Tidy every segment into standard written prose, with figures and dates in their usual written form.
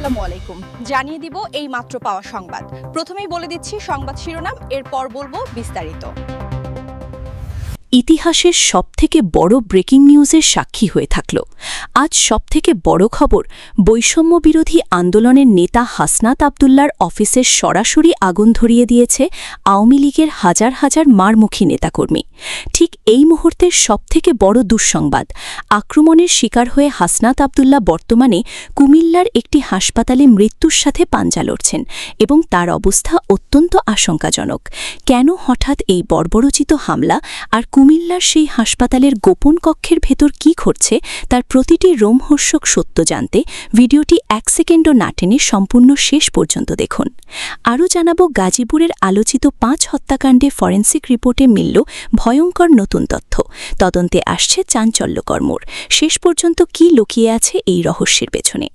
আসসালামু আলাইকুম। জানিয়ে দিব এই মাত্র পাওয়া সংবাদ। প্রথমেই বলে দিচ্ছি সংবাদ শিরোনাম, এরপর বলবো বিস্তারিত। ইতিহাসের সবথেকে বড় ব্রেকিং নিউজের সাক্ষী হয়ে থাকল। আজ সবথেকে বড় খবর, বৈষম্য বিরোধী আন্দোলনের নেতা হাসনাত আবদুল্লার অফিসের সরাসরি আগুন ধরিয়ে দিয়েছে আওয়ামী লীগের হাজার হাজার মারমুখী নেতাকর্মী। ঠিক এই মুহূর্তের সবথেকে বড় দুঃসংবাদ, আক্রমণের শিকার হয়ে হাসনাত আবদুল্লা বর্তমানে কুমিল্লার একটি হাসপাতালে মৃত্যুর সাথে পাঞ্জা লড়ছেন এবং তার অবস্থা অত্যন্ত আশঙ্কাজনক। কেন হঠাৎ এই বর্বরোচিত হামলা, আর কুমিল্লার সেই হাসপাতালের গোপন কক্ষের ভেতর কি ঘটছে তার প্রতিটি রোমহর্ষক সত্য জানতে ভিডিওটি 1 সেকেন্ডও না টেনে সম্পূর্ণ শেষ পর্যন্ত দেখুন। আরও জানাব গাজীপুরের আলোচিত 5 হত্যাকাণ্ডে ফরেন্সিক রিপোর্টে মিলল ভয়ঙ্কর নতুন তথ্য। তদন্তে আসছে চাঞ্চল্যকর মোড়। শেষ পর্যন্ত কি লুকিয়ে আছে এই রহস্যের পেছনে?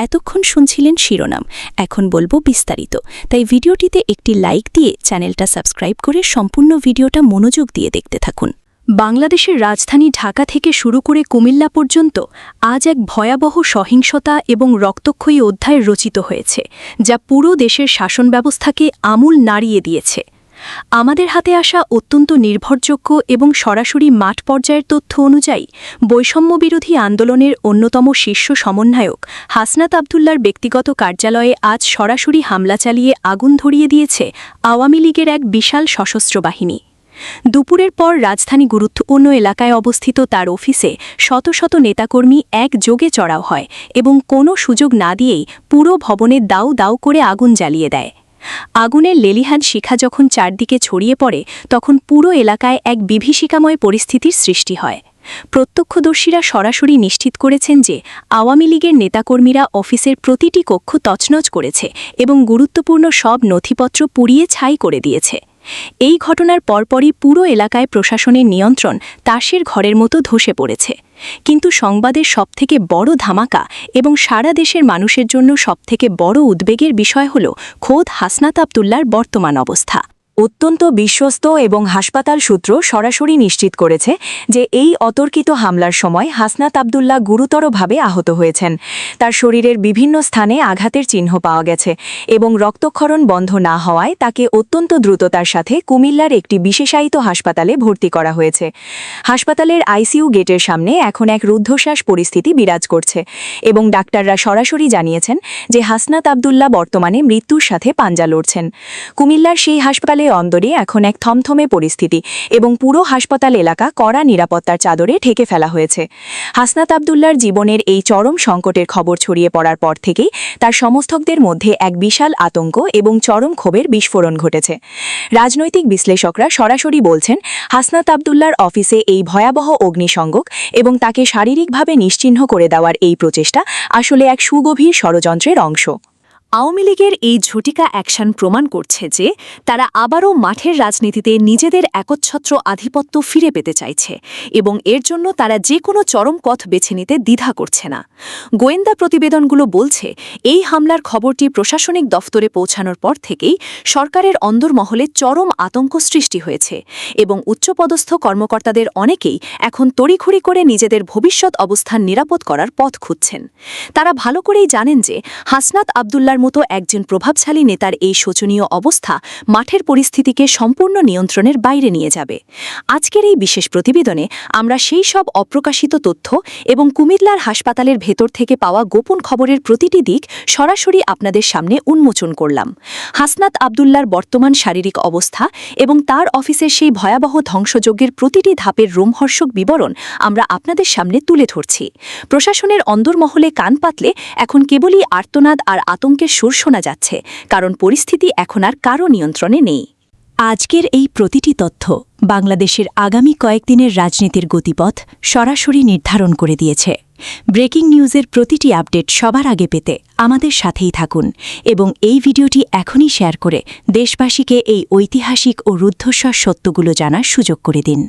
এতক্ষণ শুনছিলেন শিরোনাম, এখন বলবো বিস্তারিত। তাই ভিডিওটিতে একটি লাইক দিয়ে চ্যানেলটা সাবস্ক্রাইব করে সম্পূর্ণ ভিডিওটা মনোযোগ দিয়ে দেখতে থাকুন। বাংলাদেশের রাজধানী ঢাকা থেকে শুরু করে কুমিল্লা পর্যন্ত আজ এক ভয়াবহ সহিংসতা এবং রক্তক্ষয়ী অধ্যায় রচিত হয়েছে, যা পুরো দেশের শাসন ব্যবস্থাকে আমূল নাড়িয়ে দিয়েছে। আমাদের হাতে আসা অত্যন্ত নির্ভরযোগ্য এবং সরাসরি মাঠ পর্যায়ের তথ্য অনুযায়ী, বৈষম্যবিরোধী আন্দোলনের অন্যতম শীর্ষ সমন্বয়ক হাসনাত আবদুল্লার ব্যক্তিগত কার্যালয়ে আজ সরাসরি হামলা চালিয়ে আগুন ধরিয়ে দিয়েছে আওয়ামী লীগের এক বিশাল সশস্ত্র বাহিনী। দুপুরের পর রাজধানী গুরুত্বপূর্ণ এলাকায় অবস্থিত তার অফিসে শত শত নেতাকর্মী একযোগে চড়াও হয় এবং কোনো সুযোগ না দিয়েই পুরো ভবনে দাউ দাউ করে আগুন জ্বালিয়ে দেয়। আগুনের লেলিহান শিখা যখন চারদিকে ছড়িয়ে পড়ে, তখন পুরো এলাকায় এক বিভীষিকাময় পরিস্থিতির সৃষ্টি হয়। প্রত্যক্ষদর্শীরা সরাসরি নিশ্চিত করেছেন যে আওয়ামী লীগের নেতাকর্মীরা অফিসের প্রতিটি কক্ষ তছনছ করেছে এবং গুরুত্বপূর্ণ সব নথিপত্র পুড়িয়ে ছাই করে দিয়েছে। এই ঘটনার পরপরই পুরো এলাকায় প্রশাসনের নিয়ন্ত্রণ তাসের ঘরের মতো ধসে পড়েছে। কিন্তু সংবাদের সবথেকে বড় ধামাকা এবং সারা দেশের মানুষের জন্য সবথেকে বড় উদ্বেগের বিষয় হল খোদ হাসনাত আবদুল্লার বর্তমান অবস্থা। অত্যন্ত বিশ্বস্ত এবং হাসপাতাল সূত্র সরাসরি নিশ্চিত করেছে যে এই অতর্কিত হামলার সময় হাসনাত আবদুল্লা গুরুতরভাবে আহত হয়েছেন। তার শরীরের বিভিন্ন স্থানে আঘাতের চিহ্ন পাওয়া গেছে এবং রক্তক্ষরণ বন্ধ না হওয়ায় তাকে অত্যন্ত দ্রুততার সাথে কুমিল্লার একটি বিশেষায়িত হাসপাতালে ভর্তি করা হয়েছে। হাসপাতালের আইসিইউ গেটের সামনে এখন এক রুদ্ধশ্বাস পরিস্থিতি বিরাজ করছে এবং ডাক্তাররা সরাসরি জানিয়েছেন যে হাসনাত আবদুল্লা বর্তমানে মৃত্যুর সাথে পাঞ্জা লড়ছেন। কুমিল্লার সেই হাসপাতালে অন্দরে এখন এক থমথমে পরিস্থিতি এবং পুরো হাসপাতাল এলাকা কড়া নিরাপত্তার চাদরে ঢেকে ফেলা হয়েছে। হাসনাত আবদুল্লার জীবনের এই চরম সংকটের খবর ছড়িয়ে পড়ার পর থেকেই তার সমর্থকদের মধ্যে এক বিশাল আতঙ্ক এবং চরম ক্ষোভের বিস্ফোরণ ঘটেছে। রাজনৈতিক বিশ্লেষকরা সরাসরি বলছেন, হাসনাত আবদুল্লার অফিসে এই ভয়াবহ অগ্নিসংযোগ এবং তাকে শারীরিকভাবে নিশ্চিহ্ন করে দেওয়ার এই প্রচেষ্টা আসলে এক সুগভীর ষড়যন্ত্রের অংশ। আওয়ামী লীগের এই ঝটিকা অ্যাকশন প্রমাণ করছে যে তারা আবারও মাঠের রাজনীতিতে নিজেদের একচ্ছত্র আধিপত্য ফিরে পেতে চাইছে এবং এর জন্য তারা যে কোনো চরম পথ বেছে নিতে দ্বিধা করছে না। গোয়েন্দা প্রতিবেদনগুলো বলছে, এই হামলার খবরটি প্রশাসনিক দফতরে পৌঁছানোর পর থেকেই সরকারের অন্দরমহলে চরম আতঙ্ক সৃষ্টি হয়েছে এবং উচ্চপদস্থ কর্মকর্তাদের অনেকেই এখন তড়িঘড়ি করে নিজেদের ভবিষ্যৎ অবস্থান নিরাপদ করার পথ খুঁজছেন। তারা ভালো করেই জানেন যে হাসনাত আবদুল্লার মতো একজন প্রভাবশালী নেতার এই শোচনীয় অবস্থা মাঠের পরিস্থিতিকে সম্পূর্ণ নিয়ন্ত্রণের বাইরে নিয়ে যাবে। আজকের এই বিশেষ প্রতিবেদনে আমরা সেই সব অপ্রকাশিত তথ্য এবং কুমিল্লার হাসপাতালের ভেতর থেকে পাওয়া গোপন খবরের প্রতিটি দিক সরাসরি আপনাদের সামনে উন্মোচন করলাম। হাসনাত আবদুল্লার বর্তমান শারীরিক অবস্থা এবং তার অফিসের সেই ভয়াবহ ধ্বংসযজ্ঞের প্রতিটি ধাপের রোমহর্ষক বিবরণ আমরা আপনাদের সামনে তুলে ধরছি। প্রশাসনের অন্দরমহলে কান পাতলে এখন কেবলই আর্তনাদ আর আতঙ্কের সুর শোনা যাচ্ছে, কারণ পরিস্থিতি এখন আর কারো নিয়ন্ত্রণে নেই। আজকের এই প্রতিটি তথ্য বাংলাদেশের আগামী কয়েকদিনের রাজনীতির গতিপথ সরাসরি নির্ধারণ করে দিয়েছে। ব্রেকিং নিউজের প্রতিটি আপডেট সবার আগে পেতে আমাদের সাথেই থাকুন এবং এই ভিডিওটি এখনই শেয়ার করে দেশবাসীকে এই ঐতিহাসিক ও রুদ্ধশ্বাস সত্যগুলো জানার সুযোগ করে দিন।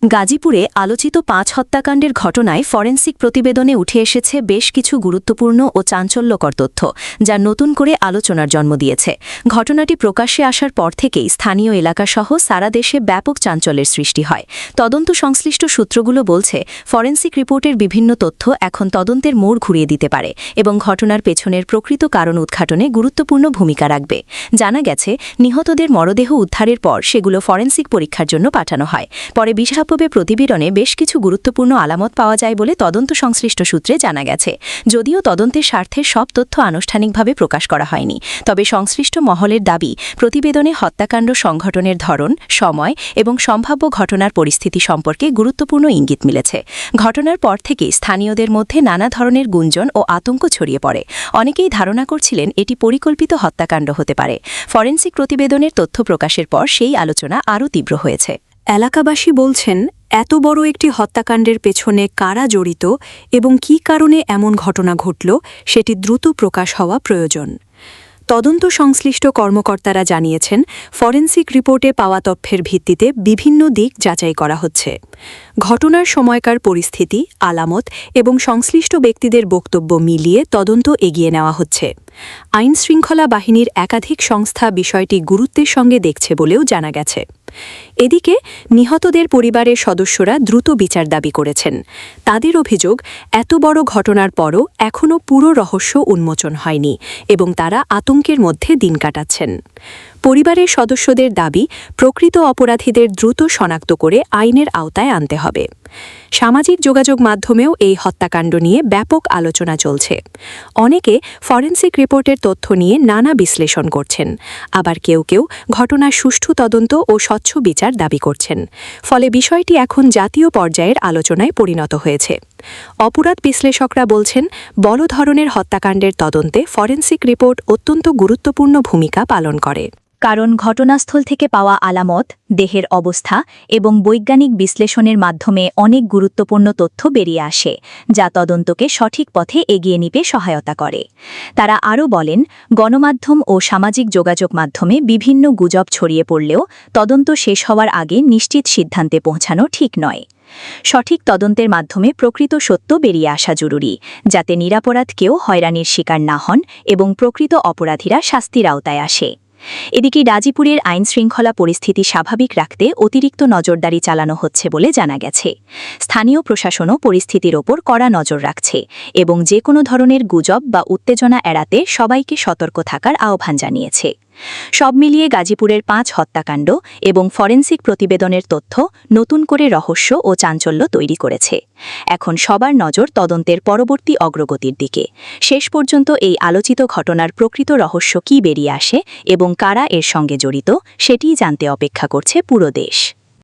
গাজীপুরে আলোচিত ৫ হত্যাকাণ্ডের ঘটনায় ফরেনসিক প্রতিবেদনে উঠে এসেছে বেশ কিছু গুরুত্বপূর্ণ ও চাঞ্চল্যকর তথ্য, যা নতুন করে আলোচনার জন্ম দিয়েছে। ঘটনাটি প্রকাশ্যে আসার পর থেকেই স্থানীয় এলাকাসহ সারা দেশে ব্যাপক চাঞ্চল্যের সৃষ্টি হয়। তদন্ত সংশ্লিষ্ট সূত্রগুলো বলছে, ফরেনসিক রিপোর্টের বিভিন্ন তথ্য এখন তদন্তের মোড় ঘুরিয়ে দিতে পারে এবং ঘটনার পেছনের প্রকৃত কারণ উদ্ঘাটনে গুরুত্বপূর্ণ ভূমিকা রাখবে। জানা গেছে, নিহতদের মরদেহ উদ্ধারের পর সেগুলো ফরেনসিক পরীক্ষার জন্য পাঠানো হয়। পরে প্রতিবেদনে বেশ কিছু গুরুত্বপূর্ণ আলামত পাওয়া যায় বলে তদন্ত সংশ্লিষ্ট সূত্রে জানা গেছে। যদিও তদন্তের স্বার্থে সব তথ্য আনুষ্ঠানিকভাবে প্রকাশ করা হয়নি, তবে সংশ্লিষ্ট মহলের দাবি, প্রতিবেদনে হত্যাকাণ্ড সংঘটনের ধরন, সময় এবং সম্ভাব্য ঘটনার পরিস্থিতি সম্পর্কে গুরুত্বপূর্ণ ইঙ্গিত মিলেছে। ঘটনার পর থেকেই স্থানীয়দের মধ্যে নানা ধরনের গুঞ্জন ও আতঙ্ক ছড়িয়ে পড়ে। অনেকেই ধারণা করছিলেন এটি পরিকল্পিত হত্যাকাণ্ড হতে পারে। ফরেনসিক প্রতিবেদনের তথ্য প্রকাশের পর সেই আলোচনা আরও তীব্র হয়েছে। এলাকাবাসী বলছেন, এত বড় একটি হত্যাকাণ্ডের পেছনে কারা জড়িত এবং কী কারণে এমন ঘটনা ঘটল সেটি দ্রুত প্রকাশ হওয়া প্রয়োজন। তদন্ত সংশ্লিষ্ট কর্মকর্তারা জানিয়েছেন, ফরেনসিক রিপোর্টে পাওয়া তথ্যের ভিত্তিতে বিভিন্ন দিক যাচাই করা হচ্ছে। ঘটনার সময়কার পরিস্থিতি, আলামত এবং সংশ্লিষ্ট ব্যক্তিদের বক্তব্য মিলিয়ে তদন্ত এগিয়ে নেওয়া হচ্ছে। আইনশৃঙ্খলা বাহিনীর একাধিক সংস্থা বিষয়টি গুরুত্বের সঙ্গে দেখছে বলেও জানা গেছে। এদিকে নিহতদের পরিবারের সদস্যরা দ্রুত বিচার দাবি করেছেন। তাদের অভিযোগ, এত বড় ঘটনার পরও এখনও পুরো রহস্য উন্মোচন হয়নি এবং তারা আতঙ্কের মধ্যে দিন কাটাচ্ছেন। পরিবারের সদস্যদের দাবি, প্রকৃত অপরাধীদের দ্রুত শনাক্ত করে আইনের আওতায় আনতে হবে। সামাজিক যোগাযোগ মাধ্যমেও এই হত্যাকাণ্ড নিয়ে ব্যাপক আলোচনা চলছে। অনেকে ফরেনসিক রিপোর্টের তথ্য নিয়ে নানা বিশ্লেষণ করছেন, আবার কেউ কেউ ঘটনার সুষ্ঠু তদন্ত ও স্বচ্ছ বিচার দাবি করছেন। ফলে বিষয়টি এখন জাতীয় পর্যায়ের আলোচনায় পরিণত হয়েছে। অপরাধ বিশ্লেষকরা বলছেন, বড় ধরনের হত্যাকাণ্ডের তদন্তে ফরেনসিক রিপোর্ট অত্যন্ত গুরুত্বপূর্ণ ভূমিকা পালন করে। কারণ ঘটনাস্থল থেকে পাওয়া আলামত, দেহের অবস্থা এবং বৈজ্ঞানিক বিশ্লেষণের মাধ্যমে অনেক গুরুত্বপূর্ণ তথ্য বেরিয়ে আসে, যা তদন্তকে সঠিক পথে এগিয়ে নিতে সহায়তা করে। তারা আরও বলেন, গণমাধ্যম ও সামাজিক যোগাযোগ মাধ্যমে বিভিন্ন গুজব ছড়িয়ে পড়লেও তদন্ত শেষ হওয়ার আগে নিশ্চিত সিদ্ধান্তে পৌঁছানো ঠিক নয়। সঠিক তদন্তের মাধ্যমে প্রকৃত সত্য বেরিয়ে আসা জরুরি, যাতে নিরপরাধ কেউ হয়রানির শিকার না হন এবং প্রকৃত অপরাধীরা শাস্তির আওতায় আসে। এদিকে গাজীপুরের আইনশৃঙ্খলা পরিস্থিতি স্বাভাবিক রাখতে অতিরিক্ত নজরদারি চালানো হচ্ছে বলে জানা গেছে। স্থানীয় প্রশাসনও পরিস্থিতির ওপর কড়া নজর রাখছে এবং যে কোনো ধরনের গুজব বা উত্তেজনা এড়াতে সবাইকে সতর্ক থাকার আহ্বান জানিয়েছে। সব মিলিয়ে গাজীপুরের ৫ হত্যাকাণ্ড এবং ফরেনসিক প্রতিবেদনের তথ্য নতুন করে রহস্য ও চাঞ্চল্য তৈরি করেছে। এখন সবার নজর তদন্তের পরবর্তী অগ্রগতির দিকে। শেষ পর্যন্ত এই আলোচিত ঘটনার প্রকৃত রহস্য কী বেরিয়ে আসে এবং কারা এর সঙ্গে জড়িত, সেটিই জানতে অপেক্ষা করছে পুরো দেশ।